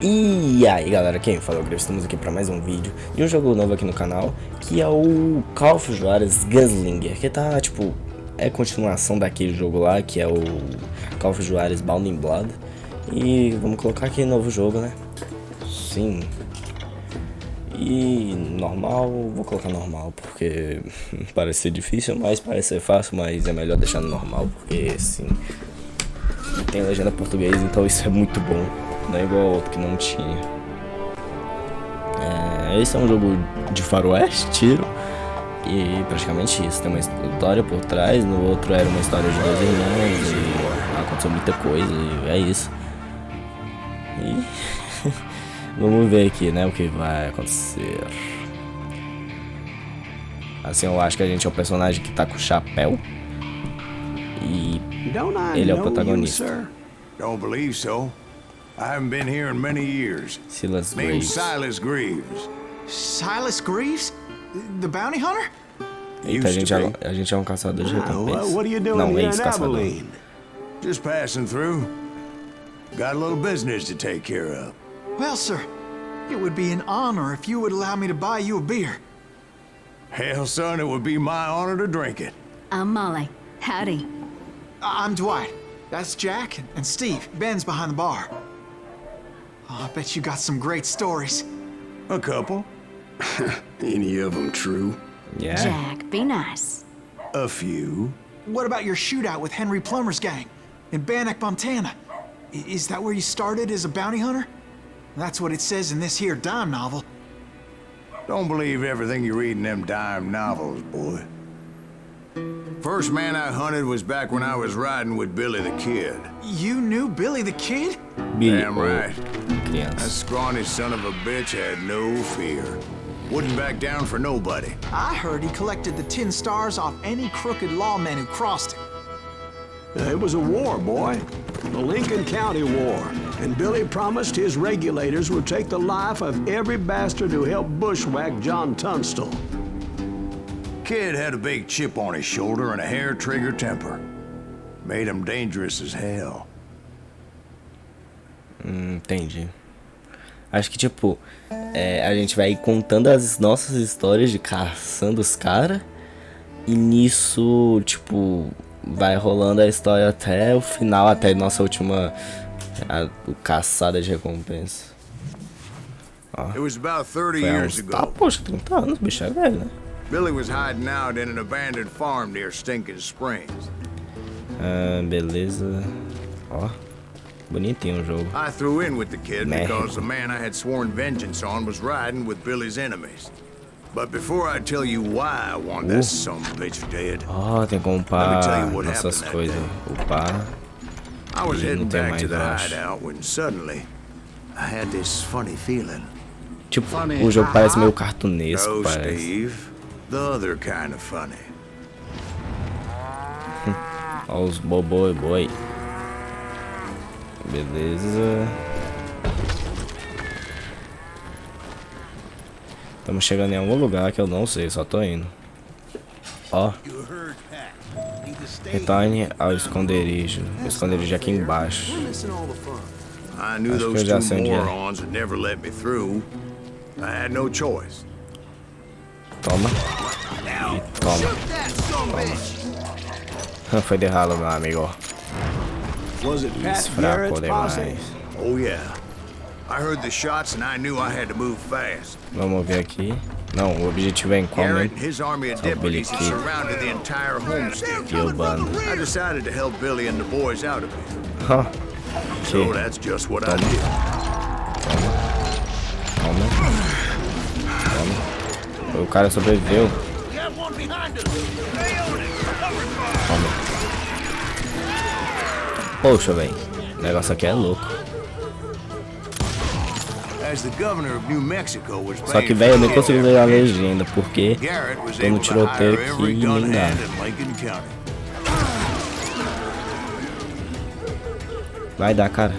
E aí galera, quem fala é o Greve, estamos aqui para mais um vídeo de um jogo novo aqui no canal, que é o Juarez Gunslinger, que tá tipo, é continuação daquele jogo lá, que é o Juarez Bound in Blood. E vamos colocar aqui novo jogo, né? Sim. E normal, vou colocar normal, porque parece ser difícil, mas parece ser fácil, mas é melhor deixar no normal, porque sim, tem legenda português, então isso é muito bom. Não é igual ao outro que não tinha. Esse é um jogo de faroeste, tiro. E praticamente isso. Tem uma história por trás. No outro era uma história de dois irmãos. E aconteceu muita coisa. E é isso. E vamos ver aqui, né? O que vai acontecer. Assim, eu acho que a gente é o personagem que tá com o chapéu. E ele é o protagonista. Don't believe so. I haven't been here in many years. Silas Name's Silas Greaves. Silas Greaves? The bounty hunter? Eita, a gente é um caçador de recompensas. What are you doing Não, here in ex-caçador. Abilene? Just passing through. Got a little business to take care of. Well, sir, it would be an honor if you would allow me to buy you a beer. Hell, son, it would be my honor to drink it. I'm Molly. Howdy. I'm Dwight. That's Jack and Steve. Ben's behind the bar. Oh, I bet you got some great stories. A couple. Any of them true? Yeah. Jack, be nice. A few. What about your shootout with Henry Plummer's gang in Bannock, Montana? Is that where you started as a bounty hunter? That's what it says in this here dime novel. Don't believe everything you read in them dime novels, boy. First man I hunted was back when I was riding with Billy the Kid. You knew Billy the Kid? Damn right. Criança. That scrawny son of a bitch had no fear. Wouldn't back down for nobody. I heard he collected the 10 stars off any crooked lawmen who crossed him. It was a war, boy. The Lincoln County War. And Billy promised his regulators would take the life of every bastard who helped bushwhack John Tunstall. Kid had a big chip on his shoulder and a hair-trigger temper. Made him dangerous as hell. Entendi. Acho que tipo, a gente vai contando as nossas histórias de caçando os caras. E nisso, tipo, vai rolando a história até o final, até nossa última caçada de recompensa. Ó, It was about 30 foi há years uns, ago. poxa, 30 anos, bicho é velho, né? Billy was hiding out in an abandoned farm near Stinking Springs. Beleza. Ó, bonitinho o jogo. I threw in with the kid Man. because the man I had sworn vengeance on was riding with Billy's enemies. But before I tell you why I want that son of a bitch dead, Ó, tem como Let me tell you upar what nossas happened that coisas. day. Upar. I was E não heading tem back mais, to the eu acho. hideout when suddenly I had this funny feeling. Tipo, o jogo parece meio cartunesco, No, parece. Steve, the other kind of funny. Ó os boboi. Beleza. Estamos chegando em algum lugar que eu não sei, só tô indo. Ó. Retorne ao esconderijo. O esconderijo é aqui embaixo. I knew Acho que eu those já two sei onde é. morons would never let me through. I had no choice. Toma. E toma. Foi de ralo, meu amigo. Was it Pat Fraco Garrett's posse? demais. Oh yeah. I heard the shots and I knew I had to move fast. Vamos ver aqui. Não, o objetivo é em qual Garrett mesmo? and his army of Oh, Billy deputies had Kid. surrounded the entire homestead. E o bando. I decided to help Billy and the boys out of it. Ó. So Que? that's just what I did. Toma. O cara sobreviveu. Toma. Poxa, velho. O negócio aqui é louco. As the governor of New Mexico was Só que, paying velho, eu nem for consigo ler a legenda, porque Garrett was tô no able to tiroteio hire every aqui e gun nem dá. hand in Lincoln County. Vai dar, cara.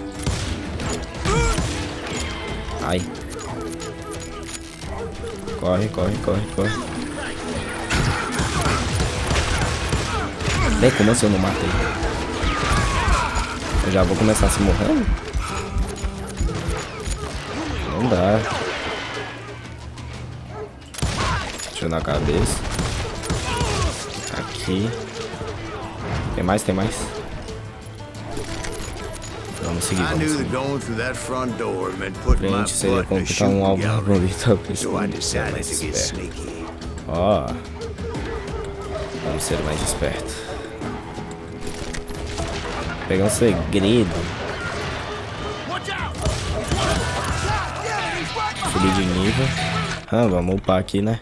Ai. Corre. Bem, como assim eu não matei? Eu já vou começar se morrendo? Não dá. Tiro na cabeça. Aqui. Tem mais, tem mais. Vamos seguir, vamos seguir. Frente seria completar um alvo favorito. Principalmente ser mais esperto. Ó. Vamos ser mais esperto. Pegar um segredo. Subir de nível. Vamos upar aqui, né?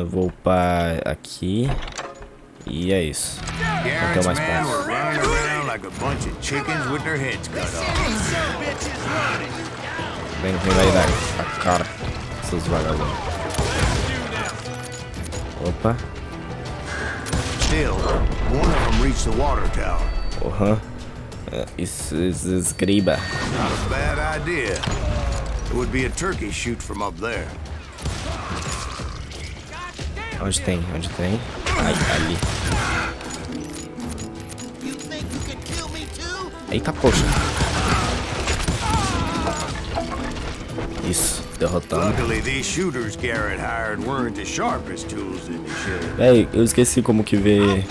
Vou upar aqui. E é isso. Não tem mais pontos. Vem vai dar a cara, seus vagabundos. Opa. Isso escriba. Onde tem? Onde tem? Ai, ali. Eita, poxa. Isso, derrotando. Véi, eu esqueci como que vê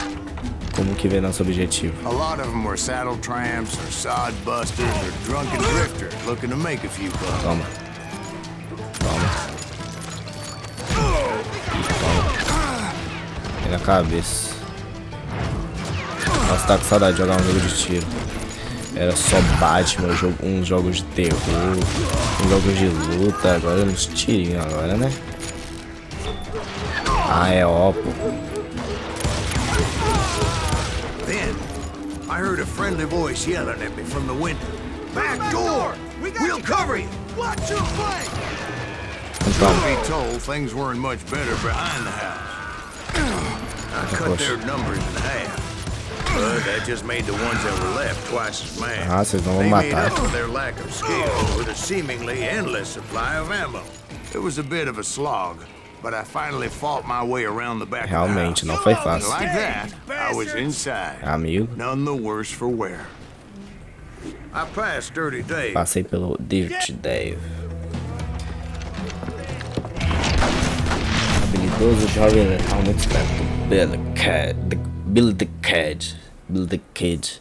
nosso objetivo. A lot of them were saddle tramps or sod busters or drunken drifters looking to make a few bucks. Toma. Toma. Vem na cabeça. Nossa, tá com saudade de jogar um jogo de tiro. Era só Batman, uns jogos de terror, uns jogos de luta, agora uns tirinhos agora, né? Ah, é ó, pô. Then, I heard a friendly voice yelling at me from the window. Back door! We'll cover you! Watch your flank! Truth be told, things weren't much better behind the house. I cut their numbers in half. But that just made the ones that were left twice as mad. Vocês não vão They made matar. up for their lack of skill with a seemingly endless supply of ammo. It was a bit of a slog, but I finally fought my way around the back Realmente, of the não house. foi fácil. Like that, I was inside. Amigo, None the worse for wear. I passed Dirty Dave. passei pelo Dirty Dave. Habilidoso jovem letal muito esperto. Billy the Kid.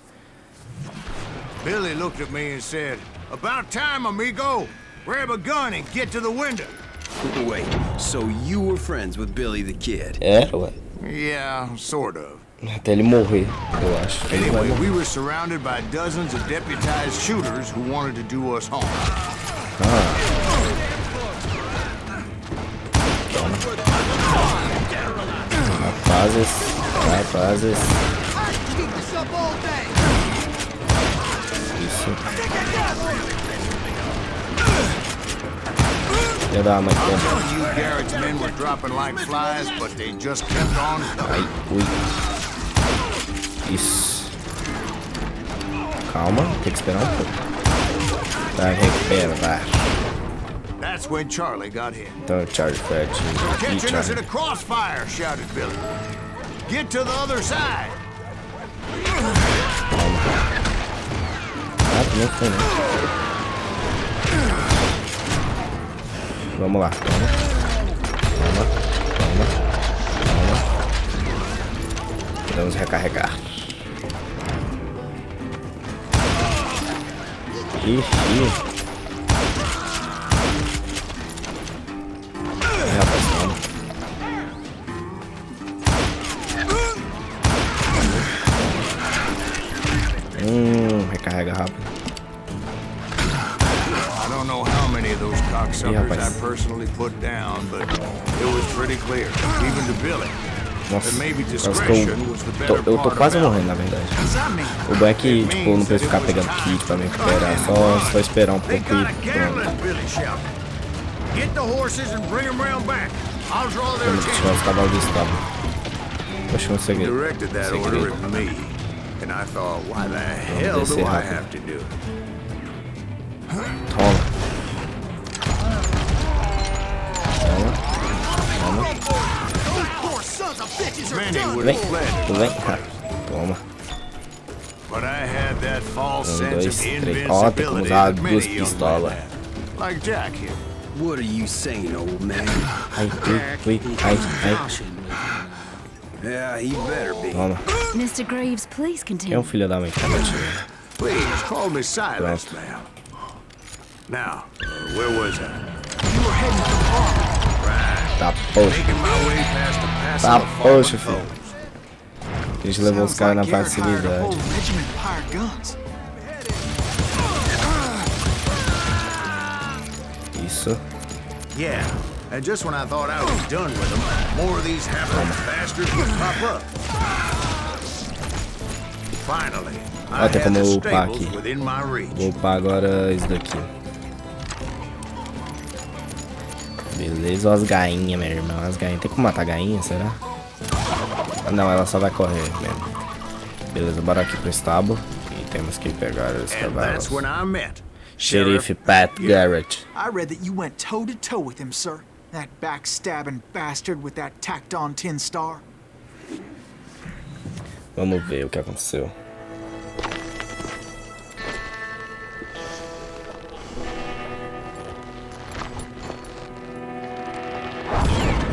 Billy looked at me and said, "About time, amigo. Grab a gun and get to the window." Wait, so you were friends with Billy the Kid? Era, ué. Yeah, sort of. Até ele morrer, eu acho. Ele vai Anyway, morrer. we were surrounded by dozens of deputized shooters who wanted to do us harm. Rapazes. Isso. Ia dar uma tempo. You Garrett's men were dropping like flies, but they just kept on. Ai, ui. Isso. Calma, tem que esperar um pouco. Vai, recupera, vai. That's when Charlie got hit. Então, Charlie Fred. Catching us in a crossfire, shouted Billy. Get to the other side. Ah, não foi, né? Vamos lá. Toma. Vamos recarregar. Ixi. Rapaz, toma. Recarrega rápido. I don't know how many of those cocksuckers I personally put down, but it was pretty clear, even to Billy. Nossa, that maybe parece que discretion was the better eu tô part quase of morrendo, na verdade. O bom é que, tipo, não preciso ficar pegando kit pra me recuperar, só esperar um They pouco got a e Gatling, pronto. Billy shouted. Get the horses and bring them round back. I'll draw their Temos que tirar attention. os cavalos do estábulo. Poxa, um segredo. Directed that order at me, and I thought, why the hell do I have to do it? Toma. Many would have fled, Tudo bem? Toma. but I had that false 1, sense 2, of 3. Ó, tem que invincibility usar that duas many young men pistolas. have. Like Jack here. What are you saying, old man? Ai, Yeah, he better be. Toma. Mr. Greaves, please Quem é continue. o filho da mãe que tá batendo? Please, call me Silas, ma'am. Now, where was I? You were heading for the bar. Tá, poxa. Making my way past the pass Tá, of the fallen poxa, filho. foes. A gente levou os Sounds caras na like Garrett hired a facilidade. whole regiment of hired guns. Isso. Yeah, and just when I thought I was done with them, more of these hapless bastards would pop up. Finally, I Tem had como the upar stables aqui. within my reach. Vou upar agora isso daqui. Beleza, ó as gainhas, meu irmão. As gainhas. Tem como matar a gainha, será? Ah, não, ela só vai correr mesmo. Beleza, bora aqui pro estábulo. E temos que pegar os And that's cavalos. when I met Xerife Pat Garrett. I read that you went toe-to-toe with him, sir. That backstabbing bastard with that tacked-on tin star. Vamos ver o que aconteceu.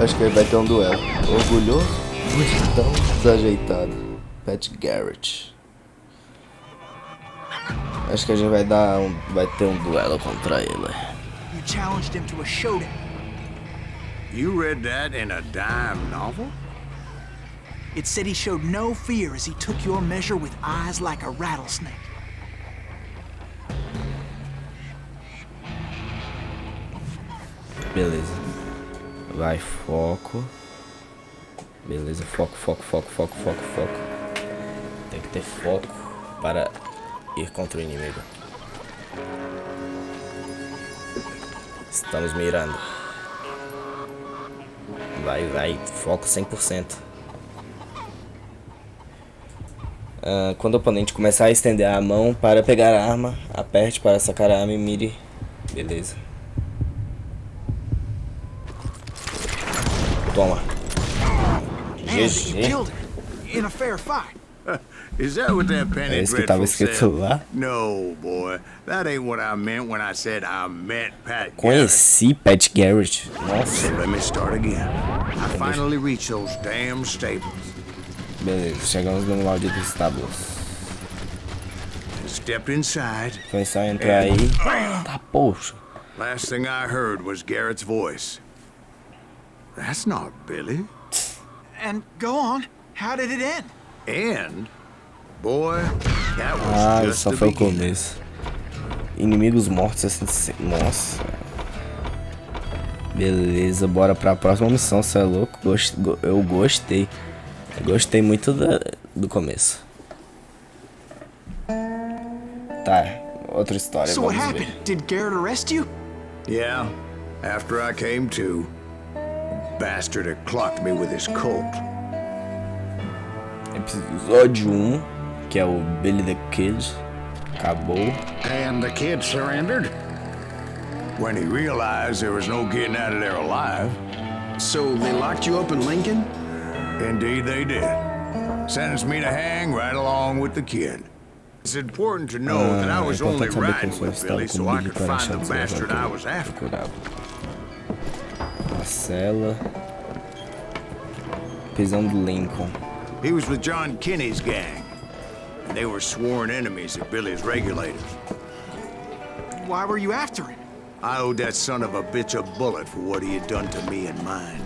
Acho que ele vai ter um duelo. Orgulhoso, bonitão, desajeitado. Pat Garrett. Acho que a gente vai ter um duelo contra ele. You challenged him to a showdown. you read that in a dime novel? It said he showed no fear as he took your measure with eyes like a rattlesnake. Beleza. Vai, foco. Beleza, foco. Tem que ter foco para ir contra o inimigo. Estamos mirando. Vai, foco 100%. Quando o oponente começar a estender a mão para pegar a arma, aperte para sacar a arma e mire. Beleza. Toma. And you GG. killed him in a fair fight. Is that what that penny É isso que tava dreadful escrito said? lá. No, boy. That ain't what I meant when I said I met Pat Garrett. Conheci Pat Garrett. Nossa. So let me start again. I finally reached those damn stables. Beleza, chegamos no maldito estábulos. Stepped inside. Foi só entrar aí. Tá, poxa. Last thing I heard was Garrett's voice. That's not Billy. And go on, how did it end? And, boy, that Ah, was just só the foi o beginning. começo. Inimigos mortos assim. Nossa. Beleza, bora pra próxima missão, cê é louco. Eu gostei. Eu gostei muito do começo. Tá, outra história, So what vamos happened? ver. Did Garrett arrest you? Yeah, after I came to, bastard had clocked me with his Colt. Episódio 1, que é o Billy the Kid. Acabou. And the kid surrendered? When he realized there was no getting out of there alive. So they locked you up in Lincoln? Indeed they did. Sentenced me to hang right along with the kid. It's important to know that I was only importante saber que eu riding só with estava Billy com so o I Billy could para find achar the bastard I was que eu after. procurava. A cela. Prisão do Lincoln. He was with John Kinney's gang, and they were sworn enemies of Billy's regulators. Why were you after him? I owed that son of a bitch a bullet for what he had done to me and mine.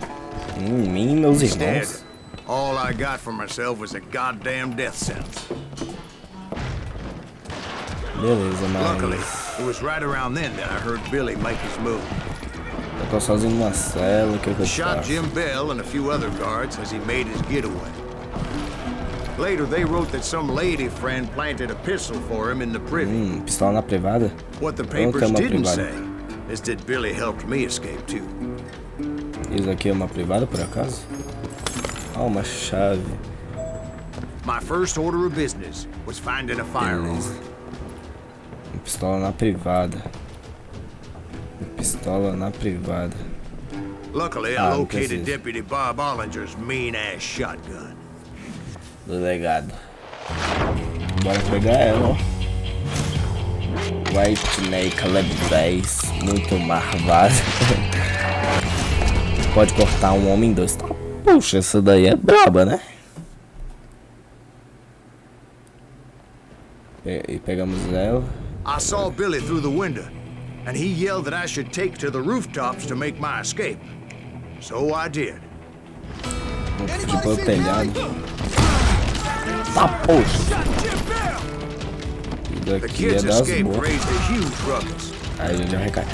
Mim e meus Instead, irmãos. all I got for myself was a goddamn death sentence. Beleza, Luckily, mas it was right around then that I heard Billy make his move. eu tô sozinho numa cela, o que eu Shot faço? Jim Bell and a few other guards as he made his getaway. Later, they wrote that some lady friend planted a pistol for him in the privy. Pistola na privada? What the Eu não papers tenho uma didn't privada. say is that Billy helped me escape too. Isso aqui é uma privada, por acaso? Ah, uma chave. My first order of business was finding a firearm. Beleza. Pistola na privada. Pistola na privada. Luckily, Ah, I não located precisa. Deputy Bob Ollinger's mean-ass shotgun. Do legado. Bora pegar ela, ó. White Snake Caliber 10. muito marvado. Pode cortar um homem em dois. Puxa, essa daí é braba, né? E pegamos ela. I saw Billy through the window, and he yelled that I should take to the rooftops to make my escape. So I did. Vou fugir pelo telhado. Tá, poxa. E The daqui é kids' das escape boas. raised a huge ruckus. Aí a gente já recai.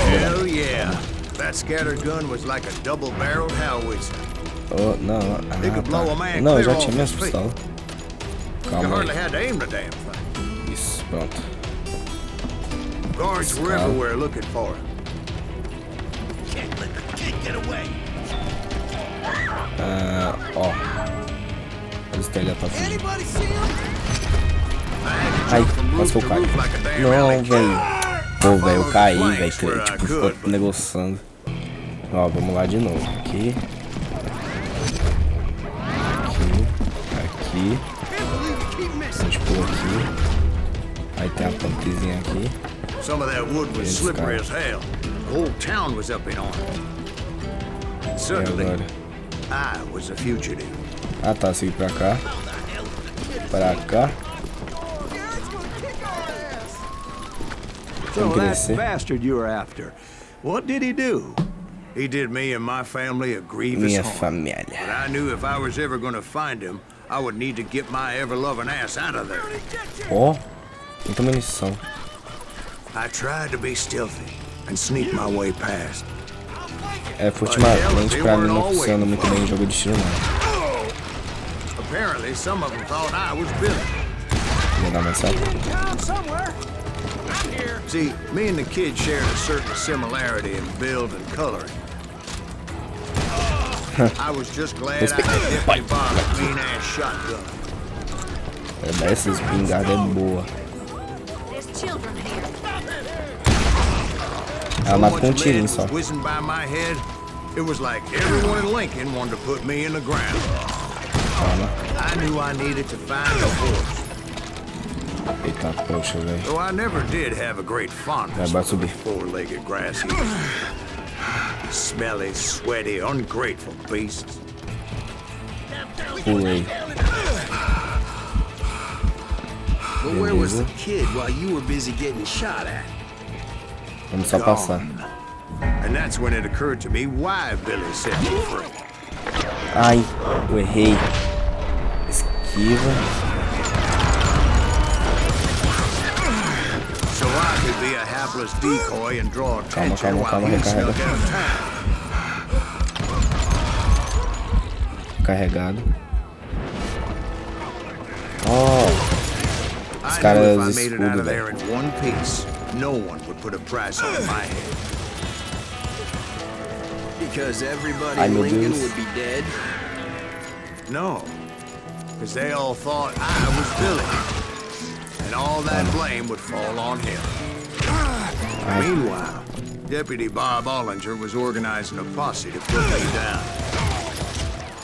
Hell yeah. That scatter gun was like a double-barreled howitzer. Oh, não, It could blow a man não, eu já clear tinha off minhas his feet. pistolas. You Calma hardly aí. had to aim the damn thing. Isso, pronto. Guards were Scout. everywhere looking for him. Can't let the kid get away. Ó. Eles estão pra fugir. Anybody see him? Ai, quase que eu caí. Não, velho. Pô, velho, eu caí, velho. Tipo, ficou negociando. Ó, vamos lá de novo. Aqui. Aqui. A gente pula aqui. Aí tem a pontezinha aqui. Some of that wood was slippery as hell. The whole town was up in arms. E Suddenly, agora? I was a fugitive. Ah, tá. Segui pra cá. Pra cá. So Tem que that descer. bastard you were after, what did he do? He did me and my family a grievous Minha harm. família. But I knew if I was ever going to find him, I would need to get my ever-loving ass out of there. Ó. Muita munição. I tried to be stealthy and sneak my way past. É, ultimamente pra mim não funciona muito bem em jogo de tiro, não. Apparently, some of them thought I was Billy. Vou dar mais certo. See, me and the kid shared a certain similarity in build and coloring. I was just glad I had Deputy Bob's mean-ass shotgun. Essa espingarda é boa. There's children here. Ela mata com um tirinho lead só. was whizzing by my head. It was like everyone in Lincoln wanted to put me in the ground. I knew I needed to find a horse. Eita, poxa, velho. Though I never did have a great fondness Vai for subir. four-legged grass eaters. Smelly, sweaty, ungrateful beasts. Pulei. But where was the kid while you were busy getting shot at? Vamos só passar. And that's when it occurred to me why Billy set me free. Ai, eu errei. Esquiva. So I could be a hapless decoy and draw attention calma, while he recarrega. snuck out of town. Carregado. Oh, I caras knew if I made it out escudo, of there velho. in one piece, no one would put a price on my head. Because everybody Ai, in meu Lincoln Deus. would be dead? No, because they all thought I was Billy, and all that blame would fall on him. Meanwhile, Deputy Bob Ollinger was organizing a posse to put me down.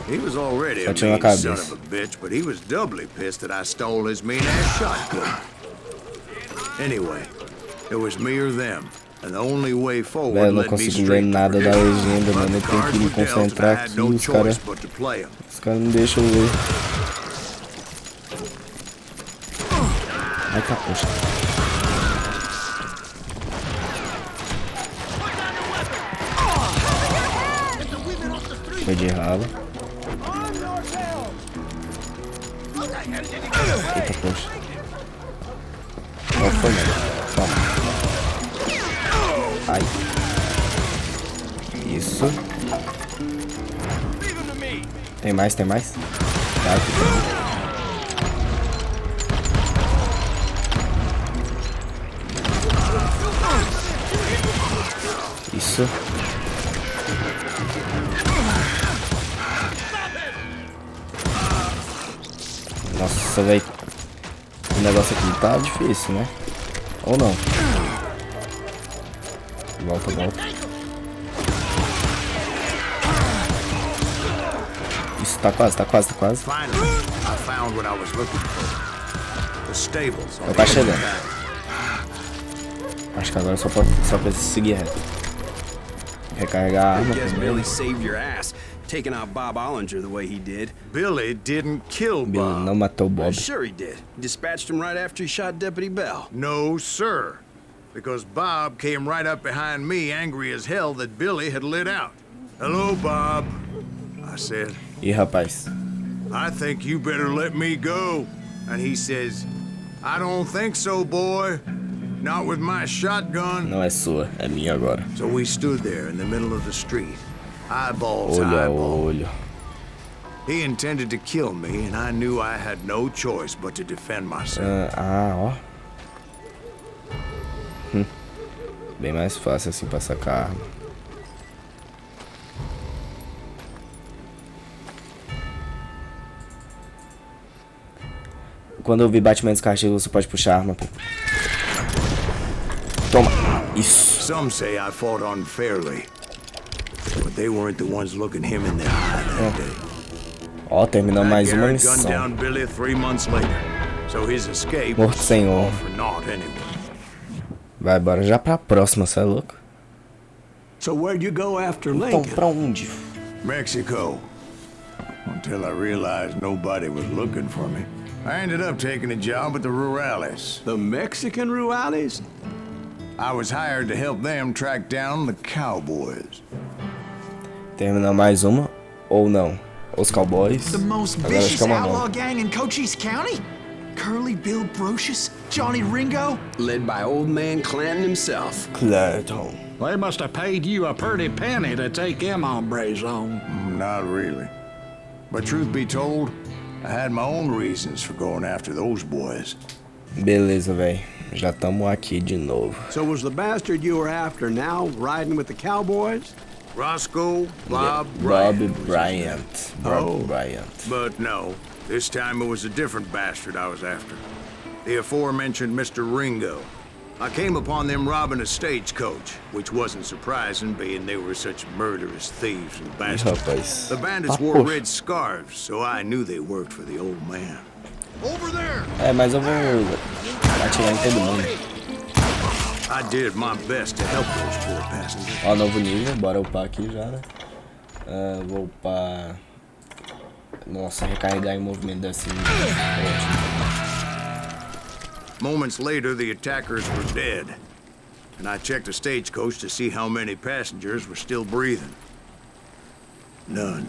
He was already a Só tinha uma mean son cabeça. of a bitch, but he was doubly pissed that I stole his mean-ass shotgun. Anyway, it was me or them, and the only way forward Velho, eu não led me consigo straight ver to nada da perdition. legenda, But mano. the Eu tenho cards que me were dealt, and I concentrar had aqui. no Os caras choice but to play 'em. não deixam eu ver. Ai, tá, poxa. Foi de ralo. Eita, poxa. Não foi não. Toma. Ai. Isso. Tem mais, tem mais? Tá, aqui tem. Isso. Nossa, velho. O negócio aqui tá difícil, né? Ou não? Volta, volta. Isso, tá quase, tá quase, tá quase. Finally, I found what I was looking for. The stables. on Tá the chegando. other side. Tá Acho que agora só preciso seguir reto. Recarregar a arma Guess primeiro. Billy saved your ass, taking out Bob Ollinger the way he did. Billy didn't kill Billy Bob. não matou o Bob. Sure he did. Dispatched him right after he shot Deputy Bell. No, sir. Because Bob came right up behind me, angry as hell that Billy had lit out. Hello, Bob, I said. Ih, rapaz. I think you better let me go. And he says, I don't think so, boy. Not with my shotgun. Não é sua, é minha agora. So we stood there in the middle of the street, eyeballs to Olho a eyeball. olho. He intended to kill me, and I knew I had no choice but to defend myself. Ó. Bem mais fácil assim pra sacar a arma. Quando eu vi batimento castigo, você pode puxar a arma, pô. Toma. Isso. Some say I fought unfairly, but they weren't the ones looking him in the eye that day. Ó, terminou mais uma Garrett gunned missão. down Billy 3 months later, so his escape Morto was senhor. all for naught anyway. Vai, bora já pra próxima, cê é louco? So where'd you go after Então, Lincoln? pra onde? Mexico. Until I realized nobody was looking for me. I ended up taking a job at the Rurales. The Mexican Rurales? I was hired to help them track down the cowboys. Terminou mais uma ou não? Os cowboys. The most Agora acho vicious que é uma outlaw não. gang in Cochise County? Curly Bill Brocious? Johnny Ringo? Led by old man Clanton himself. Clayton. They must have paid you a pretty penny to take them hombres on. Not really. But truth be told, I had my own reasons for going after those boys. Beleza, velho. Já estamos aqui de novo. So was the bastard you were after now riding with the cowboys? Roscoe, Bob, Bob Bryant. Bryant. Bob Bryant. But no, this time it was a different bastard I was after. The aforementioned Mr. Ringo. I came upon them robbing a stagecoach, which wasn't surprising, being they were such murderous thieves and bastards. Rapaz. The bandits Tá, wore poxa. red scarves, so I knew they worked for the old man. Over there! É, mas eu vou atirar em todo mundo. I did my best to help those poor passengers. Ó, novo nível, bora upar aqui já, né? Vou upar... Nossa, recarregar em movimento deve ser ótimo. Moments later, the attackers were dead, and I checked the stagecoach to see how many passengers were still breathing. None.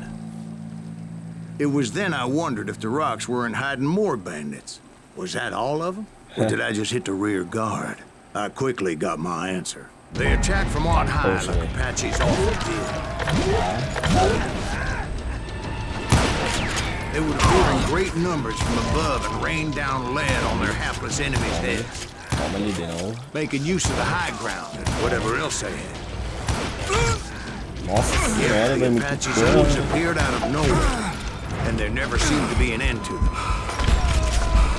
It was then I wondered if the rocks weren't hiding more bandits. Was that all of them? Or did I just hit the rear guard? I quickly got my answer. They attacked from on high like Apaches often did. They would appear in great numbers from above and rain down lead on their hapless enemies' heads, Calma ali de novo. making use of the high ground and whatever else they had. Nossa senhora, The velho, muito Apaches cor. always appeared out of nowhere, and there never seemed to be an end to them.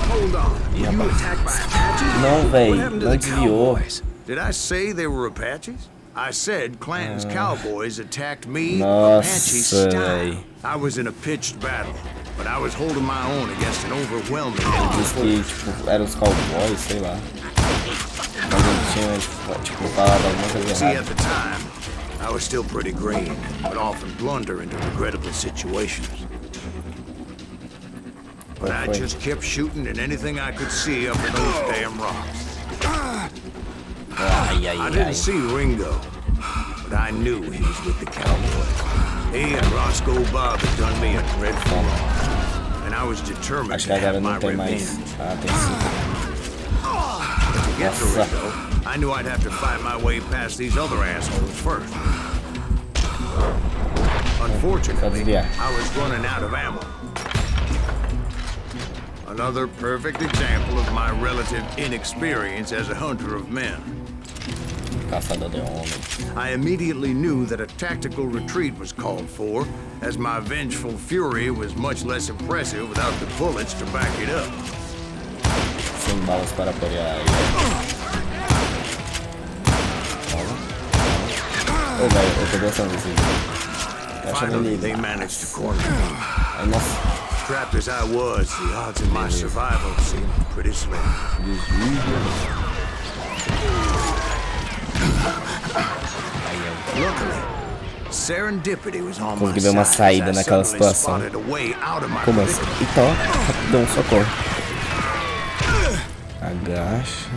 Hold on. Were you attacked by Apaches? Não, What velho, happened to não the desviou. cowboys? Did I say they were Apaches? I said Clanton's cowboys attacked me Nossa, Apache style. véi. I was in a pitched battle, but I was holding my own against an overwhelming Diz enemy. que, tipo, eram os cowboys, sei lá. Mas ele tinha, tipo, falado alguma coisa See, at errada. the time, I was still pretty green, but often blunder into regrettable situations. But I just kept shooting at anything I could see up in those damn rocks. Ai, ai, I ai. didn't see Ringo, but I knew he was with the cowboys. He and Roscoe Bob had done me a dreadful wrong, and I was determined Acho to que agora have my não tem revenge. mais. Ah, tem sim. To get to Nossa. Ringo, I knew I'd have to fight my way past these other assholes first. Unfortunately, desviar. I was running out of ammo. Another perfect example of my relative inexperience as a hunter of men. Caçador de homem. I immediately knew that a tactical retreat was called for, as my vengeful fury was much less impressive without the bullets to back it up. Sem balas para apoiar. Ô, velho, eu tô gostando desse vídeo. Tô achando Finally, ele... they managed to corner me. Ai, nossa. Trapped as I was, the odds of my survival seemed pretty slim. serendipity was on my Consegui ver uma side saída as I naquela suddenly situação. spotted a way out of my Como assim? predicament. Então, rapidão, socorro. Agacha.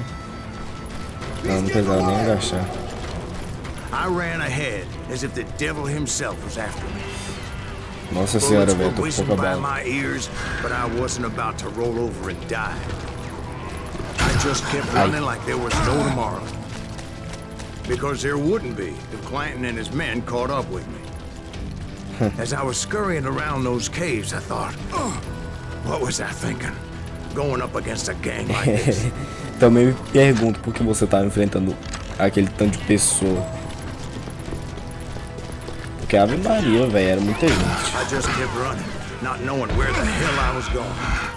Não precisava nem agachar. I ran ahead as if the devil himself was after me. Nossa senhora, Bullets velho, were tô com whizzing pouca by bala. my ears, but I wasn't about to roll over and die. I just kept running like there was no tomorrow. Because there wouldn't be if Clanton and his men caught up with me. As I was scurrying around those caves, I thought, what was I thinking? Going up against a gang like this? Também me pergunto por que você tava enfrentando aquele tanto de pessoa. Porque Ave Maria, velho, era muita gente. I just kept running, not knowing where the hell I was going.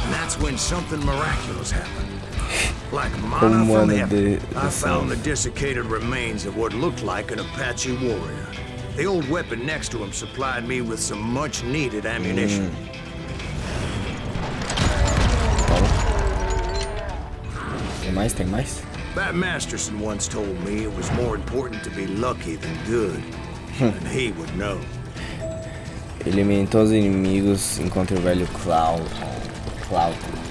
And that's when something miraculous happened. Like manna from heaven, I found the desiccated remains of what looked like an Apache warrior. The old weapon next to him supplied me with some much-needed ammunition. Tem mais? Tem mais? Bat Masterson once told me it was more important to be lucky than good. And he would know. Elimine todos os inimigos, encontre o velho Cloud.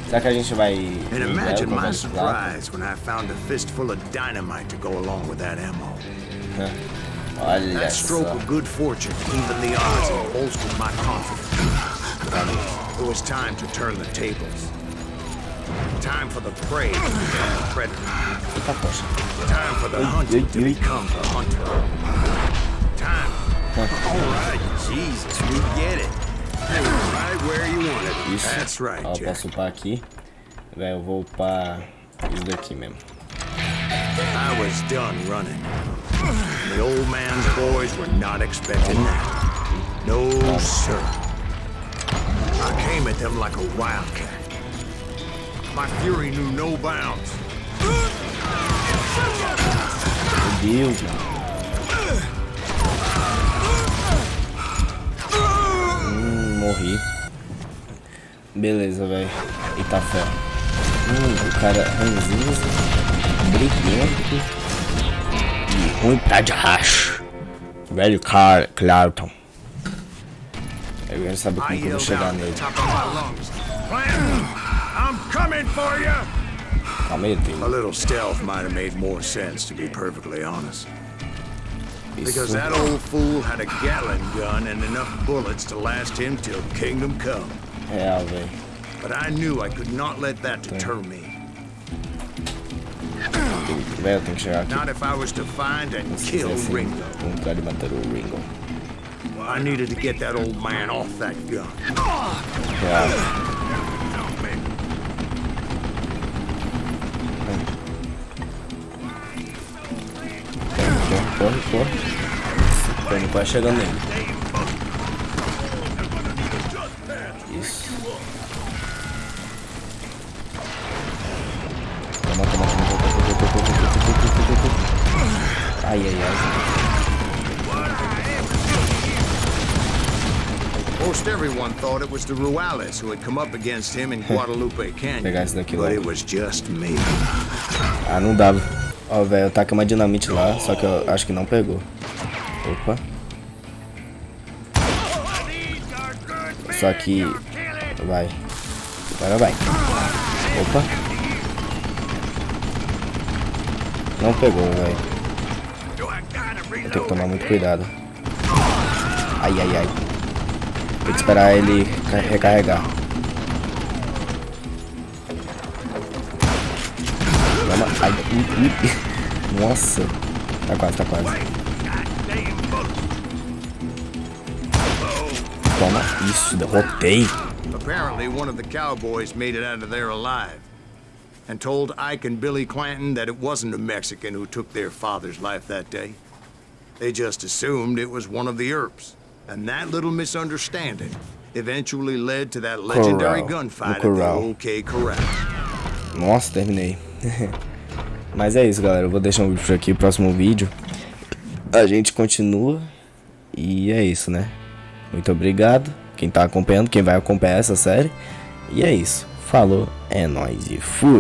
Será que a gente vai... And imagine my surprise when I found a fistful of dynamite to go along with that ammo. Olha That stroke só. of good fortune evened the odds and bolstered my confidence. It was time to turn the tables. Time for the prey to become the predator. Eita, poxa. Time for the hunted to become the hunter. Time. All right, Jesus, we get it. You're right where you wanted it. Isso. That's right, Ó, Jack. posso upar aqui. Velho, eu vou upar isso daqui mesmo. I was done running. The old man's boys were not expecting that. No, sir. I came at them like a wildcat. My fury knew no bounds. Meu Deus, mano. Morri. Beleza, velho. Eita fé. O cara ranzinza, briguento e ruim pra de racho. Velho cara, Clarton. Eu quero saber como que eu vou chegar nele. I'm coming for you. Calma aí, tem A little stealth might have made more sense, to be perfectly honest. Because isso. that old fool had a Gatling gun and enough bullets to last him till kingdom come. Real, velho. But I knew I could not let that deter me. Velho, eu tenho que chegar aqui. Not if I was to find and Se kill quisesse Ringo. encontrar e matar o Ringo. I needed to get that old man off that gun. Real. Corre. Tô quase chegando nele. Isso. Toma. Ai. Most everyone thought it was the Ruales who had come up against him in Guadalupe Canyon. Pegar esse daqui But logo. it was just me. Ah, não dava. Ó, velho, eu taquei uma dinamite lá, só que eu acho que não pegou. Opa. Só que... Vai. Agora vai. Opa. Não pegou, velho. Eu tenho que tomar muito cuidado. Ai. Tem que esperar ele recarregar. Ai, nossa. Tá quase. Toma. Isso, derrotei. Apparently, one of the cowboys made it out of there alive and told Ike and Billy Clanton that it wasn't a Mexican who took their father's life that day. They just assumed it was one of the Earps. And that little misunderstanding eventually led to that legendary gunfight at the OK Corral. Nossa, terminei. Mas é isso, galera. Eu vou deixar um vídeo por aqui. Próximo vídeo a gente continua. E é isso, né? Muito obrigado. Quem tá acompanhando, quem vai acompanhar essa série. E é isso. Falou, é nóis e fui.